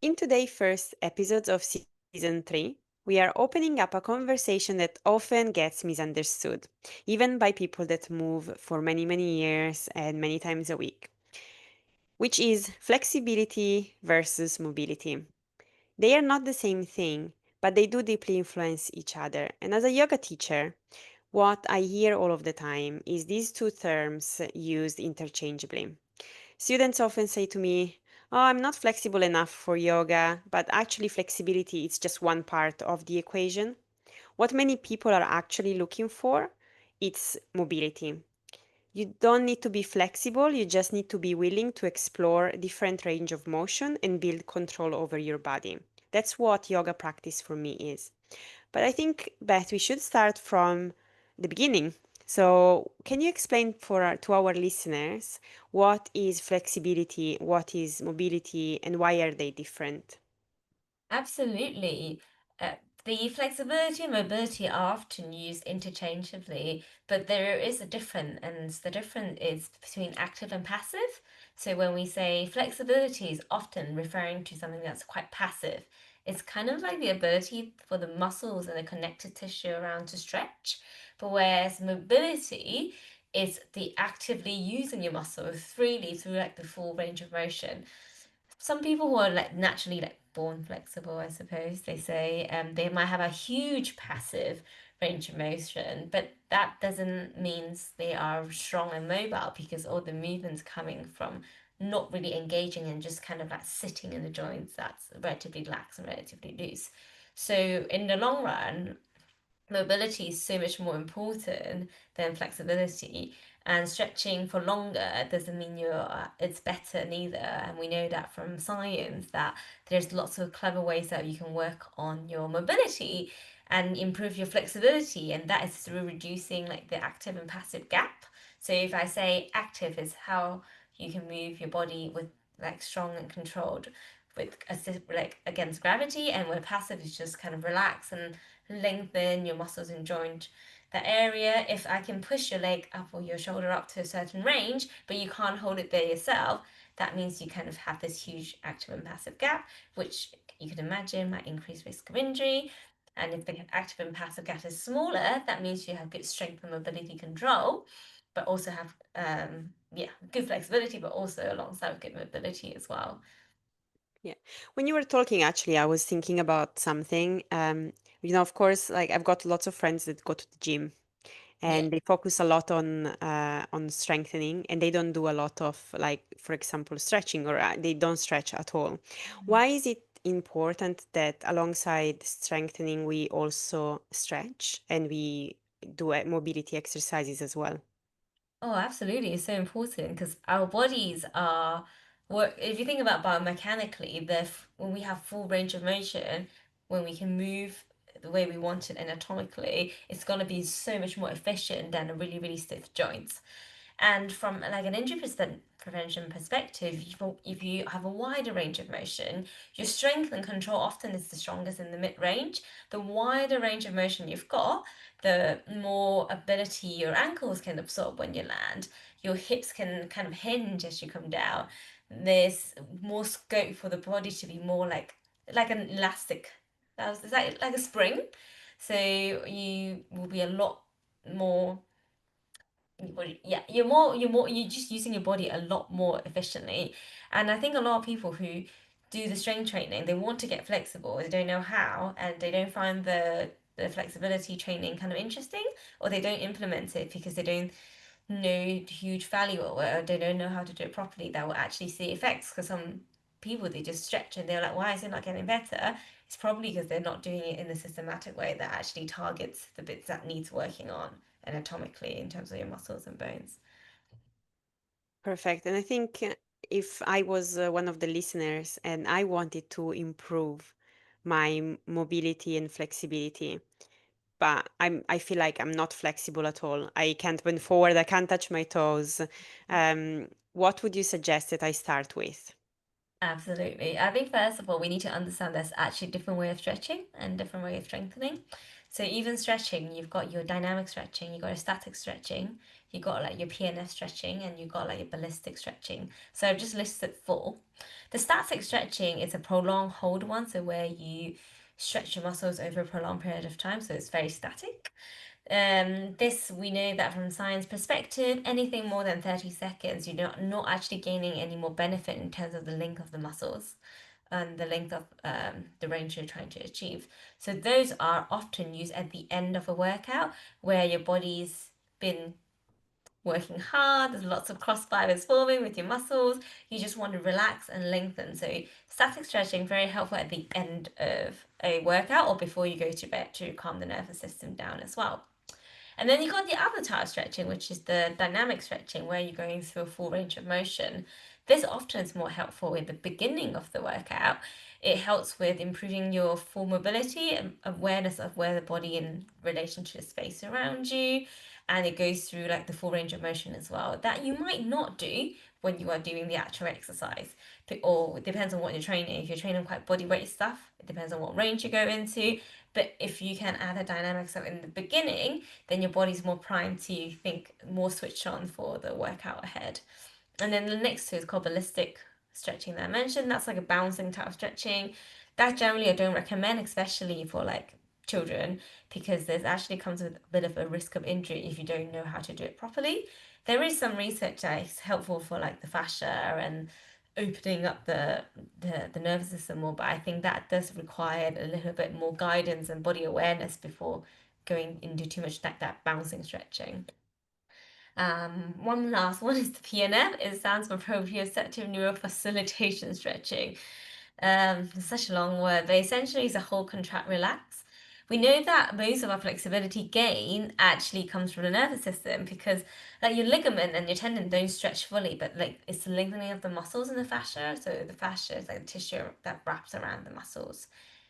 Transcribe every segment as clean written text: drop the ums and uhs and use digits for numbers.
In today's first episodes of season 3, we are opening up a conversation that often gets misunderstood, even by people that move for many, many years and many times a week, which is flexibility versus mobility. They are not the same thing, but they do deeply influence each other. And as a yoga teacher, what I hear all of the time is these two terms used interchangeably. Students often say to me, "Oh, I'm not flexible enough for yoga," but actually, flexibility is just one part of the equation. What many people are actually looking for, it's mobility. You don't need to be flexible, you just need to be willing to explore different range of motion and build control over your body. That's what yoga practice for me is. But I think, Beth, we should start from the beginning. So, can you explain to our listeners what is flexibility, what is mobility, and why are they different? Absolutely. Uh, the flexibility and mobility are often used interchangeably, but there is a difference, and the difference is between active and passive. So when we say flexibility is often referring to something that's quite passive. It's kind of like the ability for the muscles and the connective tissue around to stretch. But whereas mobility is the actively using your muscles freely through like the full range of motion. Some people who are like naturally like born flexible, I suppose they say, they might have a huge passive range of motion, but that doesn't means they are strong and mobile because all the movements coming from not really engaging and just kind of like sitting in the joints that's relatively lax and relatively loose. So in the long run, mobility is so much more important than flexibility, and stretching for longer doesn't mean you're it's better neither. And we know that from science that there's lots of clever ways that you can work on your mobility and improve your flexibility, and that is through reducing like the active and passive gap. So if I say active is how you can move your body with like strong and controlled with like against gravity, and where passive is just kind of relax and lengthen your muscles and joint that area. If I can push your leg up or your shoulder up to a certain range, but you can't hold it there yourself, that means you kind of have this huge active and passive gap, which you can imagine might increase risk of injury. And if the active and passive gap is smaller, that means you have good strength and mobility control, but also have good flexibility, but also alongside good mobility as well. Yeah. When you were talking, actually, I was thinking about something. Of course, like I've got lots of friends that go to the gym Yeah. and they focus a lot on strengthening, and they don't do a lot of, like, for example, stretching, or they don't stretch at all. Why is it important that alongside strengthening we also stretch and we do mobility exercises as well? Oh, absolutely. It's so important because our bodies are work. If you think about biomechanically, when we have full range of motion, when we can move the way we want it anatomically, it's going to be so much more efficient than a really, really stiff joint. And from like an injury prevention perspective, if you have a wider range of motion, your strength and control often is the strongest in the mid range. The wider range of motion you've got, the more ability your ankles can absorb when you land. Your hips can kind of hinge as you come down. There's more scope for the body to be more like an elastic. Is that like a spring? So you will be a lot more yeah, you're just using your body a lot more efficiently. And I think a lot of people who do the strength training, they want to get flexible, they don't know how, and they don't find the flexibility training kind of interesting, or they don't implement it because they don't know the huge value of it, or they don't know how to do it properly that will actually see effects. Because some people, they just stretch and they're like, why is it not getting better? It's probably because they're not doing it in a systematic way that actually targets the bits that needs working on anatomically in terms of your muscles and bones. Perfect. And I think if I was one of the listeners and I wanted to improve my mobility and flexibility, but I feel like I'm not flexible at all. I can't bend forward, I can't touch my toes. What would you suggest that I start with? Absolutely. I think first of all, we need to understand there's actually different way of stretching and different way of strengthening. So even stretching, you've got your dynamic stretching, you've got your static stretching, you've got like your PNF stretching, and you've got like your ballistic stretching. So I've just listed four. The static stretching is a prolonged hold one, so where you stretch your muscles over a prolonged period of time, so it's very static. This we know that from science perspective, anything more than 30 seconds, you're not actually gaining any more benefit in terms of the length of the muscles and the length of the range you're trying to achieve. So those are often used at the end of a workout where your body's been working hard, there's lots of cross fibers forming with your muscles. You just want to relax and lengthen. So static stretching very helpful at the end of a workout or before you go to bed to calm the nervous system down as well. And then you got the other type of stretching, which is the dynamic stretching, where you're going through a full range of motion. This often is more helpful in the beginning of the workout. It helps with improving your full mobility and awareness of where the body in relation to the space around you. And it goes through like the full range of motion as well, that you might not do when you are doing the actual exercise. Or it depends on what you're training. If you're training quite body weight stuff, it depends on what range you go into. But if you can add a dynamic stuff in the beginning, then your body's more primed to think more switched on for the workout ahead. And then the next two is called ballistic stretching that I mentioned. That's like a bouncing type of stretching. That generally I don't recommend, especially for like children, because there's actually comes with a bit of a risk of injury if you don't know how to do it properly. There is some research that is helpful for like the fascia and opening up the nervous system more, but I think that does require a little bit more guidance and body awareness before going into too much that bouncing stretching. One last one is the PNF. It stands for proprioceptive neurofacilitation stretching. It's such a long word, but essentially it's a whole contract relax. We know that most of our flexibility gain actually comes from the nervous system because like your ligament and your tendon don't stretch fully, but like it's the lengthening of the muscles in the fascia. So the fascia is like the tissue that wraps around the muscles.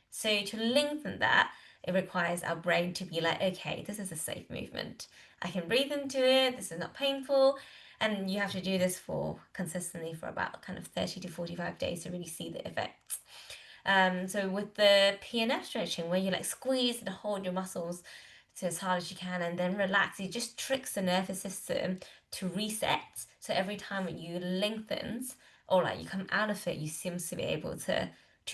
So to lengthen that, it requires our brain to be like, okay, this is a safe movement. I can breathe into it. This is not painful. And you have to do this for consistently for about kind of 30 to 45 days to really see the effects. So with the PNF stretching, where you like squeeze and hold your muscles to as hard as you can and then relax, it just tricks the nervous system to reset. So every time you lengthens or like you come out of it, you seem to be able to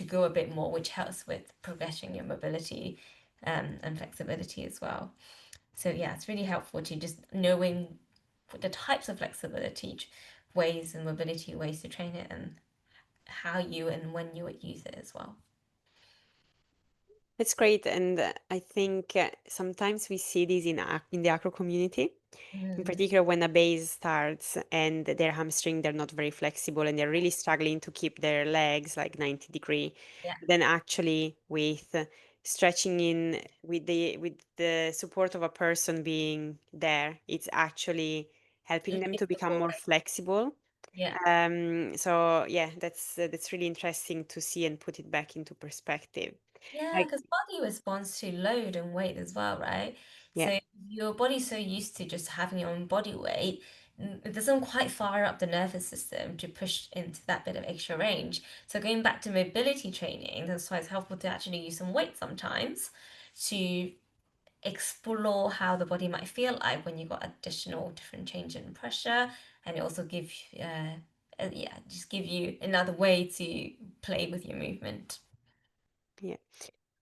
go a bit more, which helps with progressing your mobility and flexibility as well. So yeah, it's really helpful to just knowing the types of flexibility ways and mobility ways to train it and how you and when you would use it as well. It's great, and I think sometimes we see this in the acro community, in Mm, particular when a base starts and their hamstring, they're not very flexible and they're really struggling to keep their legs like 90 degree. yeah, Then actually with stretching in with the support of a person being there, it's actually helping them to become more support. flexible. Yeah. So yeah, that's really interesting to see and put it back into perspective. Yeah, Like, because body responds to load and weight as well, right? yeah. So your body's so used to just having your own body weight, it doesn't quite fire up the nervous system to push into that bit of extra range. So going back to mobility training, that's why it's helpful to actually use some weight sometimes to explore how the body might feel like when you got additional different change in pressure, and it also give yeah, just give you another way to play with your movement. Yeah.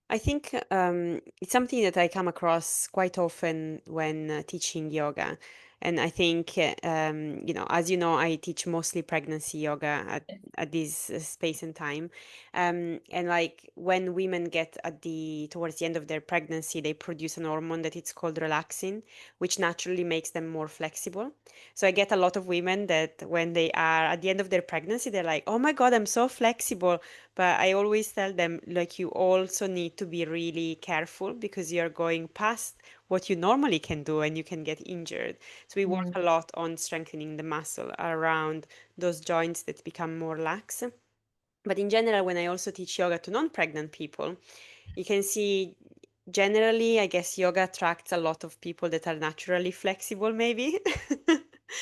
I think it's something that I come across quite often when teaching yoga. And I think, as you know, I teach mostly pregnancy yoga at this space and time. And like when women get towards the end of their pregnancy, they produce an hormone that it's called relaxin, which naturally makes them more flexible. So I get a lot of women that when they are at the end of their pregnancy, they're like, oh my God, I'm so flexible. But I always tell them, like, you also need to be really careful because you're going past what you normally can do and you can get injured. So we work Mm. a lot on strengthening the muscle around those joints that become more lax. But in general, when I also teach yoga to non-pregnant people, you can see generally, I guess yoga attracts a lot of people that are naturally flexible, maybe.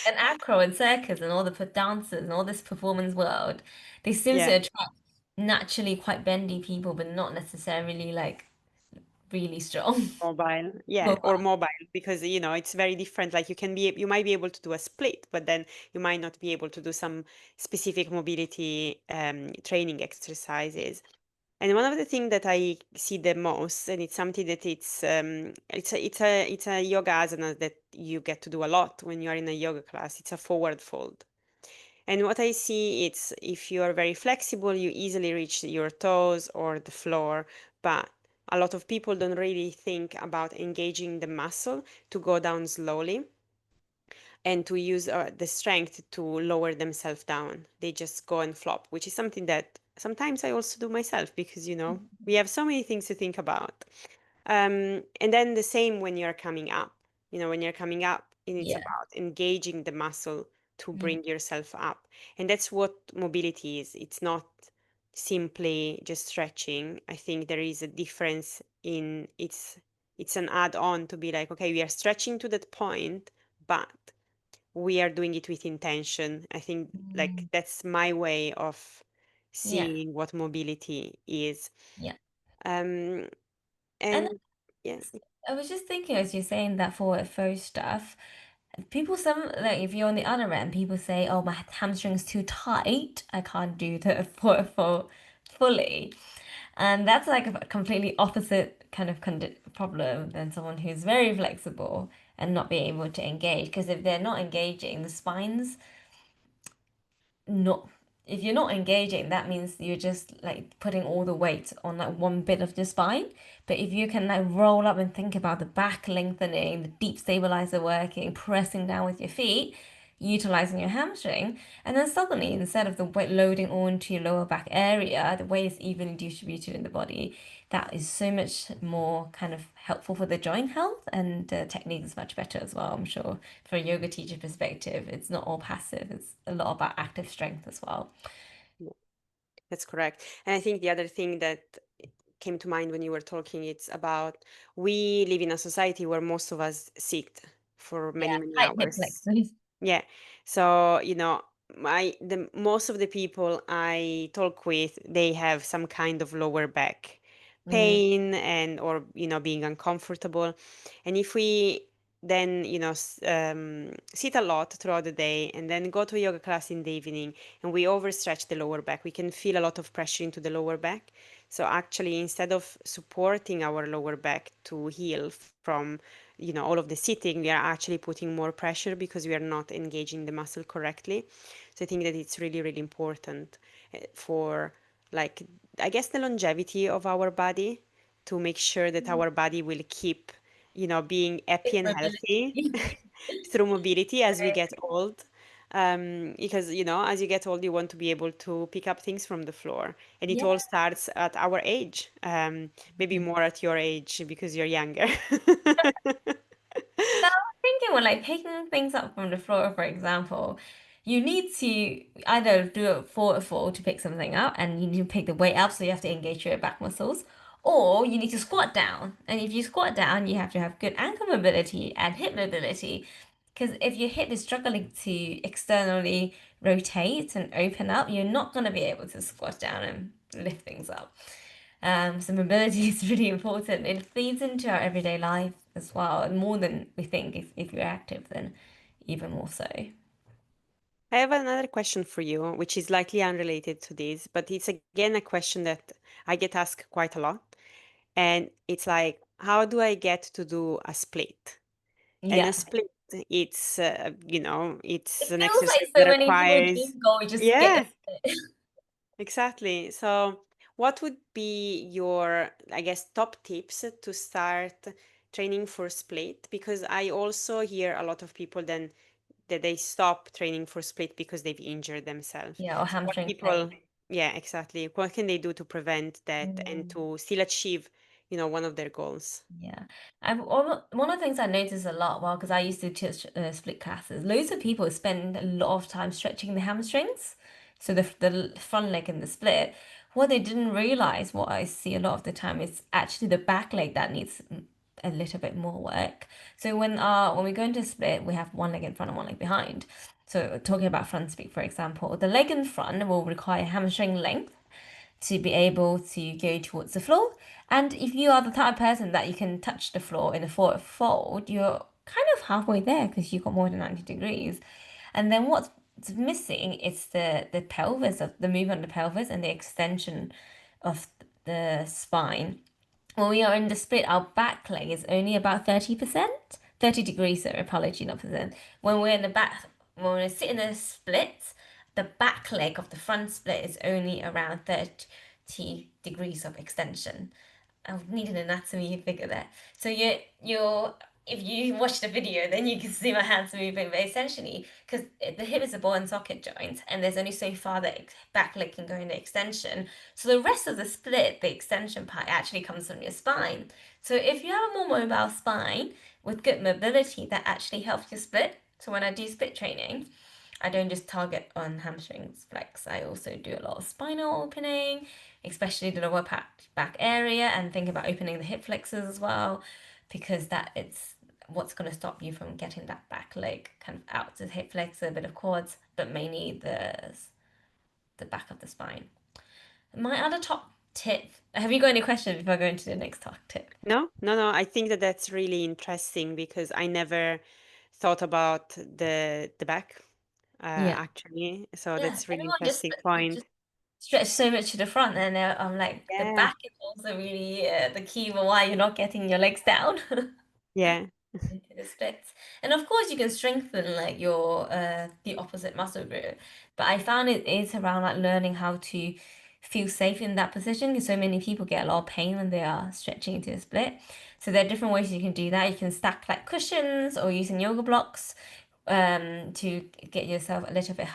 And acro and circus and all the dancers and all this performance world, they seem to Yeah. attract naturally quite bendy people, but not necessarily like really strong. Mobile, yeah, or Mobile. mobile, because it's very different. Like you might be able to do a split, but then you might not be able to do some specific mobility training exercises. And one of the things that I see the most, and it's something that it's a yoga asana that you get to do a lot when you are in a yoga class. It's a forward fold. And what I see, it's if you are very flexible, you easily reach your toes or the floor, but a lot of people don't really think about engaging the muscle to go down slowly and to use the strength to lower themselves down. They just go and flop, which is something that sometimes I also do myself because, we have so many things to think about. And then the same when you're coming up. When you're coming up, and it's Yeah. about engaging the muscle to Yeah. bring yourself up. And that's what mobility is. It's not simply just stretching. I think there is a difference in it's an add-on to be like, okay, we are stretching to that point, but we are doing it with intention. I think like Mm. that's my way of Yeah. seeing what mobility is. Yeah. Um, And and yeah. I was just thinking as you're saying that for faux stuff, people some like if you're on the other end, people say, "Oh, my hamstring's too tight. I can't do the for fully," and that's like a completely opposite kind of problem than someone who's very flexible and not being able to engage. Because if they're not engaging, the spine's not if you're not engaging, that means you're just like putting all the weight on like one bit of the spine. But if you can like roll up and think about the back lengthening, the deep stabilizer working, pressing down with your feet, utilizing your hamstring, and then suddenly instead of the weight loading onto your lower back area, the weight is evenly distributed in the body. That is so much more kind of helpful for the joint health, and the technique is much better as well. I'm sure from a yoga teacher perspective, it's not all passive. It's a lot about active strength as well. Yeah, that's correct. And I think the other thing that came to mind when you were talking, it's about we live in a society where most of us sit for Yeah, many, many tight hip hours. flexors. Yeah. So, the most of the people I talk with, they have some kind of lower back Mm, pain and or, being uncomfortable. And if we then, sit a lot throughout the day and then go to a yoga class in the evening and we overstretch the lower back, we can feel a lot of pressure into the lower back. So actually, instead of supporting our lower back to heal from all of the sitting, we are actually putting more pressure because we are not engaging the muscle correctly. So I think that it's really, really important for, like, I guess, the longevity of our body, to make sure that our body will keep, being happy hip and healthy mobility. through mobility as we get old. Because, as you get old, you want to be able to pick up things from the floor. And it Yeah. all starts at our age, maybe more at your age because you're younger. So I was thinking when like picking things up from the floor, for example, you need to either do a fall to pick something up and you need to pick the weight up, so you have to engage your back muscles, or you need to squat down. And if you squat down, you have to have good ankle mobility and hip mobility. Because if your hip is struggling to externally rotate and open up, you're not going to be able to squat down and lift things up. So mobility is really important. It feeds into our everyday life as well, and more than we think. If you're active, then even more so. I have another question for you, which is likely unrelated to this, but it's again a question that I get asked quite a lot. And it's like, how do I get to do a split? And a Yeah. split, it's It an feels like exercise so that many people requires, dream goal is just get a yeah, split. exactly. So, what would be your, I guess, top tips to start training for split? Because I also hear a lot of people then that they stop training for split because they've injured themselves. Yeah, or So, what hamstring people, pain. yeah, exactly. What can they do to prevent that and Mm. to still achieve, one of their goals? Yeah, one of the things I notice a lot, well, because I used to teach split classes, loads of people spend a lot of time stretching the hamstrings, so the front leg in the split. What they didn't realize, what I see a lot of the time, is actually the back leg that needs a little bit more work. So when we go into split, we have one leg in front and one leg behind. So talking about front split, for example, the leg in front will require hamstring length to be able to go towards the floor. And if you are the type of person that you can touch the floor in a forward fold, you're kind of halfway there because you've got more than 90 degrees. And then what's missing is the pelvis of the movement of the pelvis and the extension of the spine. When we are in the split, our back leg is only about 30%, 30 degrees, sorry, apology, not percent. When we're in the back, when we're sitting in a split, the back leg of the front split is only around 30 degrees of extension. I would need an anatomy figure there. So you're if you watch the video, then you can see my hands moving. But essentially, because the hip is a ball and socket joint, and there's only so far that back leg can go in the extension. So the rest of the split, the extension part, actually comes from your spine. So if you have a more mobile spine with good mobility, that actually helps your split. So when I do split training, I don't just target on hamstrings flex. I also do a lot of spinal opening, especially the lower back area, and think about opening the hip flexors as well, because that it's what's going to stop you from getting that back leg kind of out to the hip flexor, a bit of quads, but mainly the back of the spine. My other top tip. Have you got any questions before I go into the next top tip? No, no, no. I think that that's really interesting because I never thought about the back, Yeah. actually. So Yeah, that's really everyone just interesting point. just stretch so much to the front, and I'm like, the Yeah, back is also really the key for why you're not getting your legs down yeah. into the splits. And of course, you can strengthen like your the opposite muscle group, but I found it is around like learning how to feel safe in that position because so many people get a lot of pain when they are stretching into a split. So there are different ways you can do that. You can stack like cushions or using yoga blocks to get yourself a little bit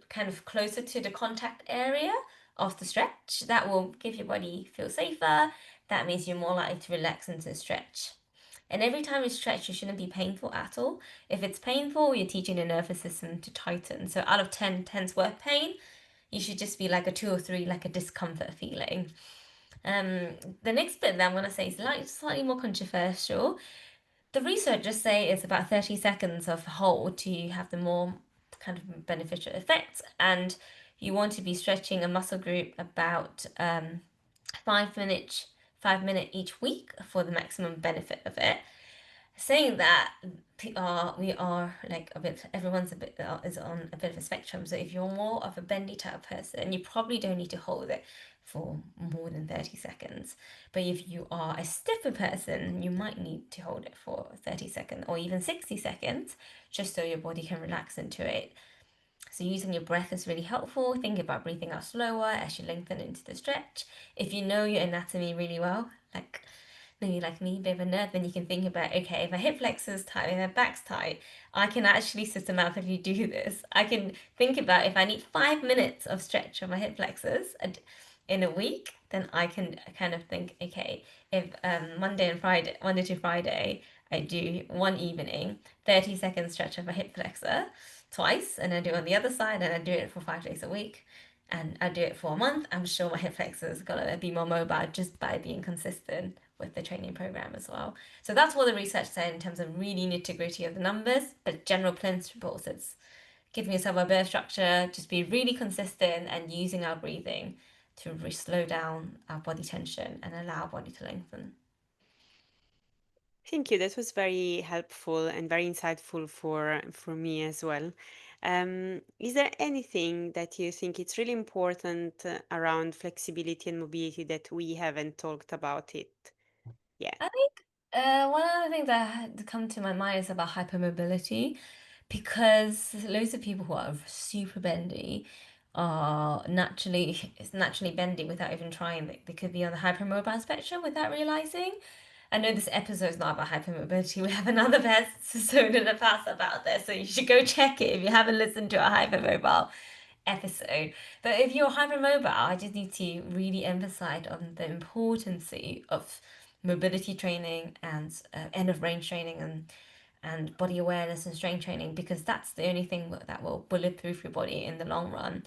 kind of closer to the contact area of the stretch. That will give your body feel safer. That means you're more likely to relax into the stretch. And every time you stretch, it shouldn't be painful at all. If it's painful, you're teaching the nervous system to tighten. So out of 10, 10's worth pain, you should just be like a 2 or 3, like a discomfort feeling. Um, the next bit that I'm going to say is like slightly more controversial. The researchers say it's about 30 seconds of hold to have the more kind of beneficial effects, and you want to be stretching a muscle group about 5 minutes, 5 minutes each week for the maximum benefit of it. Saying that we are like a bit everyone's a bit is on a bit of a spectrum, so if you're more of a bendy type of person you probably don't need to hold it for more than 30 seconds, but if you are a stiffer person you might need to hold it for 30 seconds or even 60 seconds just so your body can relax into it. So using your breath is really helpful. Think about breathing out slower as you lengthen into the stretch. If you know your anatomy really well, like maybe like me, a bit of a nerd, then you can think about, okay, if my hip flexor's tight and my back's tight, I can actually systematically do this. I can think about if I need 5 minutes of stretch of my hip flexors in a week, then I can kind of think, okay, if Monday to Friday, I do one evening, 30 second stretch of a hip flexor twice, and I do it on the other side, and I do it for 5 days a week. And I do it for a month. I'm sure my hip flexors are gonna be more mobile just by being consistent with the training program as well. So that's what the research said in terms of really nitty gritty of the numbers, but general principles. It's giving yourself a bit of structure, just be really consistent and using our breathing to slow down our body tension and allow our body to lengthen. Thank you. That was very helpful and very insightful for me as well. Is there anything that you think it's really important around flexibility and mobility that we haven't talked about it yet? I think one other thing that had to come to my mind is about hypermobility because loads of people who are super bendy are naturally bendy without even trying. They could be on the hypermobile spectrum without realizing. I know this episode is not about hypermobility. We have another episode in the past about this, so you should go check it if you haven't listened to a hypermobile episode. But if you're hypermobile, I just need to really emphasize on the importance of mobility training and end of range training and body awareness and strength training because that's the only thing that will bulletproof your body in the long run.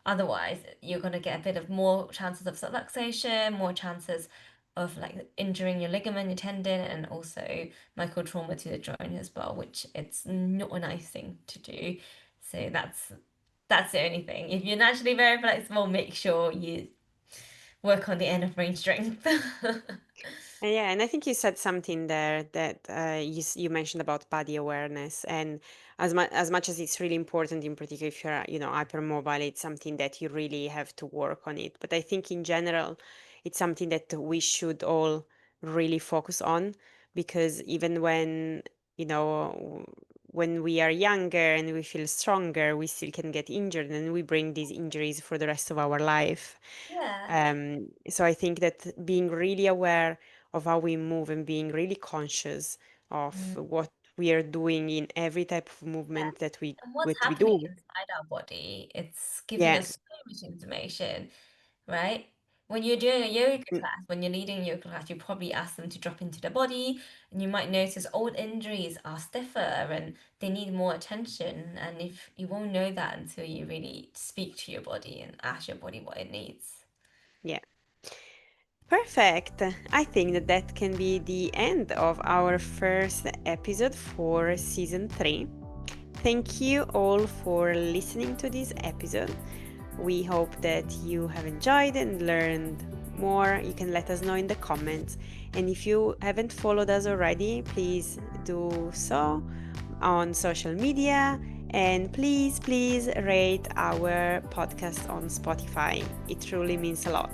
Otherwise, you're going to get a bit of more chances of subluxation, more chances of like injuring your ligament, your tendon, and also micro trauma to the joint as well, which it's not a nice thing to do. So that's That's the only thing. If you're naturally very flexible, make sure you work on the end of brain strength. Yeah, and I think you said something there that you mentioned about body awareness, and as much as it's really important, in particular if you're hypermobile, it's something that you really have to work on it. But I think in general, it's something that we should all really focus on, because even you know when we are younger and we feel stronger, we still can get injured, and we bring these injuries for the rest of our life. Yeah. So I think that being really aware of how we move and being really conscious of Mm. what we are doing in every type of Yeah. movement that we And what's what we happening do. inside our body, it's giving Yeah. us so much information, right? When you're doing a yoga Mm, class, when you're leading a yoga class, you probably ask them to drop into their body, and you might notice old injuries are stiffer and they need more attention. And if you won't know that until you really speak to your body and ask your body what it needs. yeah. Perfect. I think that that can be the end of our first episode for season 3. Thank you all for listening to this episode. We hope that you have enjoyed and learned more. You can let us know in the comments. And if you haven't followed us already, please do so on social media. And please rate our podcast on Spotify. It truly means a lot.